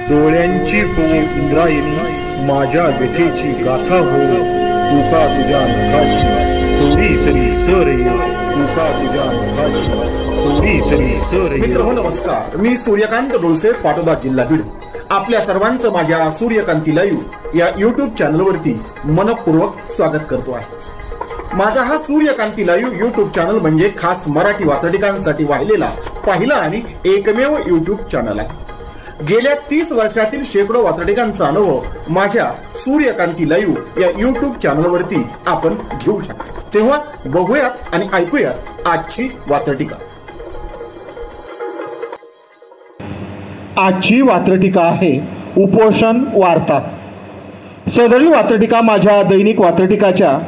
डोळ्यांची हो इंद्रायणी माझ्या व्यथेची गाथा हो तुका तुझ्या नखाची थोडी तरी सर तुका तुझ्या नखाची थोडी तरी सर। मित्र नमस्कार, मी सूर्यकांत डोलसे, पाटोदा, जिल्हा बीड। आपल्या सर्वांचं माझ्या सूर्यकांती लाईव्ह या यूट्यूब चॅनलवरती मनपूर्वक स्वागत करतो आहे। माझा हा सूर्यकांती लाईव्ह यूट्यूब चॅनल म्हणजे खास मराठी वात्रटिकांसाठी वाहिलेला पहिला आणि एकमेव यूट्यूब चॅनल आहे। गेल्या 30 वर्षातील शेकडो वात्रटिकांचा अनुभव माझ्या सूर्यकांती लाईव्ह या यूट्यूब चॅनलवरती आपण घेऊ शकता। तेव्हा बघूयात आणि ऐकूयात आजची वात्रटिका। आजची वात्रटिका आहे उपोषण वार्ता। सदरील वात्रटिका माझ्या दैनिक वात्रटिकाच्या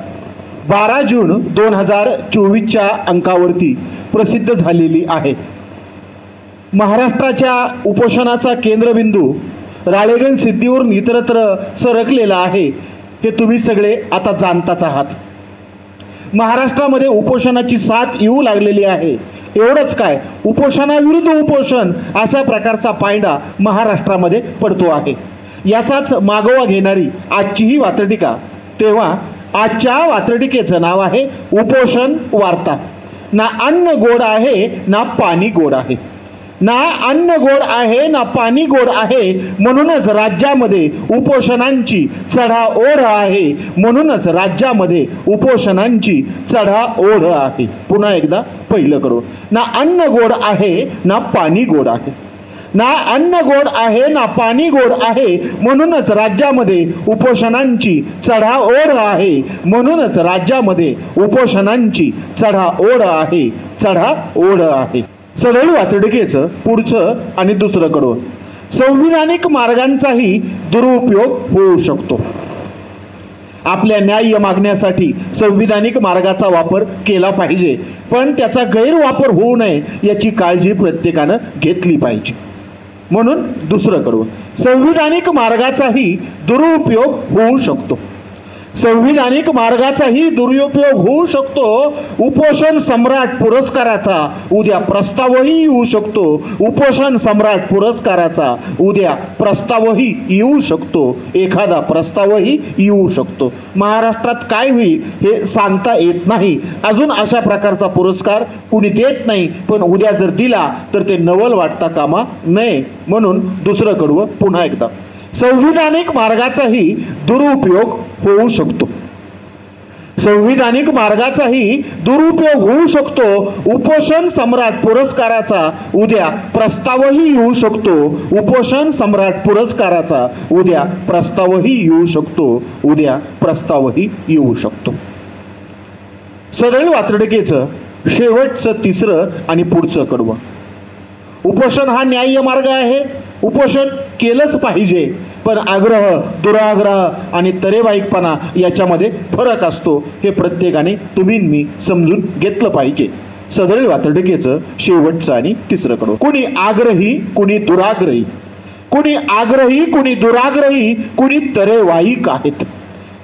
12 जून 2024च्या अंकावरती प्रसिद्ध झालेली आहे। महाराष्ट्राच्या उपोषणाचा केंद्रबिंदू राळेगण सिद्धीवरून इतरत्र सरकलेला आहे ते तुम्ही सगळे आता जाणताच आहात। महाराष्ट्रामध्ये उपोषणाची साथ येऊ लागलेली आहे। एवढंच काय, उपोषणाविरुद्ध उपोषण अशा प्रकारचा पायंडा महाराष्ट्रामध्ये पडतो आहे। याचाच मागोवा घेणारी आजची ही वात्रटिका। तेव्हा आजच्या वात्रटिकेचं नाव आहे उपोषण वार्ता। ना अन्न गोड आहे ना पाणी गोड आहे, ना अन्न गोड आहे ना पाणी गोड आहे, म्हणूनच राज्यामध्ये उपोषणांची चढाओढ आहे, म्हणूनच राज्यामध्ये उपोषणांची चढाओढ आहे। पुन्हा एकदा पहिलं करू, ना अन्न गोड आहे ना पाणी गोड आहे, ना अन्न गोड आहे ना पाणी गोड आहे, म्हणूनच राज्यामध्ये उपोषणांची चढाओढ आहे, म्हणूनच राज्यामध्ये उपोषणांची चढाओढ आहे, चढाओढ आहे। सदरील वात्रटिकेचं पुढचं आणि दुसरं कडवं, संविधानिक मार्गांचाही दुरुपयोग होऊ शकतो। आपल्या न्याय मागण्यासाठी संविधानिक मार्गाचा वापर केला पाहिजे, पण त्याचा गैरवापर होऊ नये याची काळजी प्रत्येकानं घेतली पाहिजे। म्हणून दुसरं कडवं, संविधानिक मार्गाचाही दुरुपयोग होऊ शकतो। संविधानिक मार्गाचाही दुरुपयोग होऊ शकतो। उपोषण सम्राट पुरस्काराचा उद्या प्रस्तावही येऊ शकतो। उपोषण सम्राट पुरस्काराचा उद्या प्रस्तावही येऊ शकतो। एखादा प्रस्तावही येऊ शकतो। महाराष्ट्रात काय होईल हे सांगता येत नाही। अजून अशा प्रकारचा पुरस्कार कुणी देत नाही, पण उद्या जर दिला तर ते नवल वाटता कामा नये। म्हणून दुसरं कडवं पुन्हा एकदा, संविधानिक मार्गाचाही दुरुपयोग होऊ शकतो। संविधानिक मार्गाचाही दुरुपयोग होऊ शकतो। उपोषण सम्राट पुरस्काराचा उद्या प्रस्तावही येऊ शकतो। उपोषण सम्राट पुरस्काराचा उद्या प्रस्तावही येऊ शकतो। उद्या प्रस्तावही येऊ शकतो। सदरील वात्रटिकेचं शेवटचं तिसरं आणि पुढचं कडवं, उपोषण हा न्याय्य मार्ग आहे। उपोषण केलंच पाहिजे, पण आग्रह, दुराग्रह आणि तरेवाईकपणा याच्यामध्ये फरक असतो। हे प्रत्येकाने तुम्ही मी समजून घेतलं पाहिजे। सदरील वात्रटिकेचं शेवटचं आणि तिसरं कडवं, कुणी आग्रही कुणी दुराग्रही, कुणी आग्रही कुणी दुराग्रही, कुणी तरेवाईक आहेत।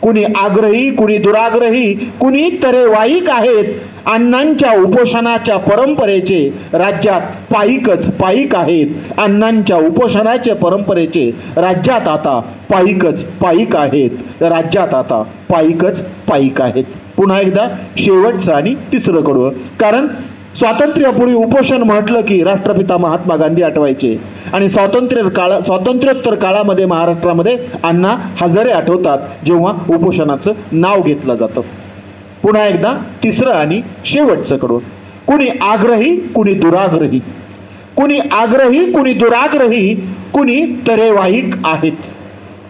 कुणी आग्रही कुणी दुराग्रही कुणी तरेवाईक आहेत। अण्णांच्या उपोषणाच्या परंपरेचे राज्यात पाईक आहेत। अण्णांच्या उपोषणाच्या परंपरेचे राज्यात आता पाईक आहेत। राज्यात आता पाईक आहेत। पुन्हा एकदा शेवटचं आणि तिसरं कडवं, कारण स्वातंत्र्यापूर्वी उपोषण म्हटलं की राष्ट्रपिता महात्मा गांधी आठवायचे, आणि स्वातंत्र्योत्तर काळामध्ये महाराष्ट्रामध्ये अण्णा हजारे आठवतात जेव्हा उपोषणाचं नाव घेतलं जातं। पुन्हा एकदा तिसरं आणि शेवटचं कडवं, कुणी आग्रही कुणी दुराग्रही, कुणी आग्रही कुणी दुराग्रही, कुणी तरेवाईक आहेत।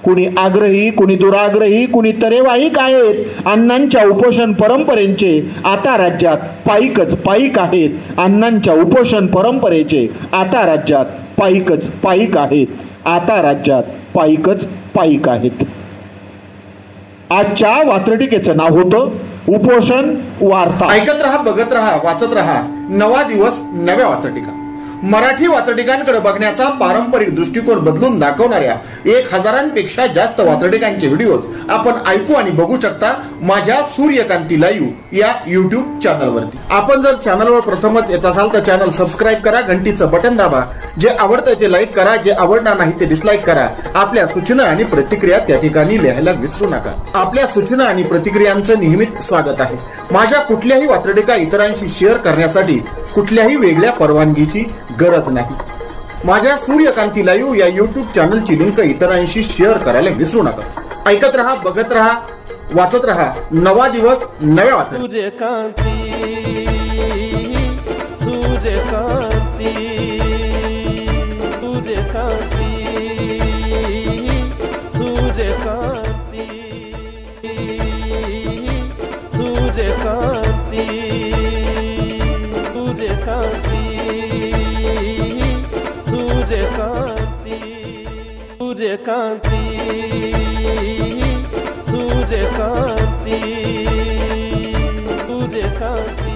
कुणी आग्रही कुणी दुराग्रही कुणी तरेवाईक आहेत। अण्णांच्या उपोषण परंपरेचे आता राज्यात पाईक आहेत। अण्णांच्या उपोषण परंपरेचे आता राज्यात पाईक आहेत। आता राज्यात पाईक आहेत। आजच्या वात्रटिकेचं नाव होतं उपोषण वार्ता। ऐकत रहा, बघत रहा, वाचत रहा। नवा दिवस नव्या वात्रटिका। मराठी वात्रटिकांकडे बघण्याचा पारंपरिक दृष्टिकोन बदलून दाखवणाऱ्या 1000पेक्षा जास्त वात्रटिकांचे व्हिडिओज आपण ऐकू आणि बघू शकता माझ्या सूर्यकांती लाईव्ह या युट्यूब चॅनलवरती। आपण जर चॅनलवर प्रथमच येत असाल तर चॅनल सबस्क्राईब करा, घंटीचं बटन दाबा, जे आवडतं ते लाईक करा, जे आवडणार नाही ते डिसलाईक करा। आपल्या सूचना आणि प्रतिक्रिया त्या ठिकाणी लिहायला विसरू नका। आपल्या सूचना आणि प्रतिक्रियांचं नेहमीच स्वागत आहे। माझ्या कुठल्याही वात्रटिका इतरांशी शेअर करण्यासाठी कुठल्याही वेगळ्या परवानगीची गरज नाही। माझ्या सूर्यकांती लाईव्ह या युट्यूब चॅनलची लिंक इतरांशी शेअर करायला विसरू नका। ऐकत रहा, बघत रहा, वाचत रहा। नवा दिवस नव्या वात्रटिका। सूर्यकांती सूर्यकांती सूर्यकांती सूर्यकांती सूर्यकांती सूर्यकांती सूर्यकांती सूर्यकांती सूर्यकांती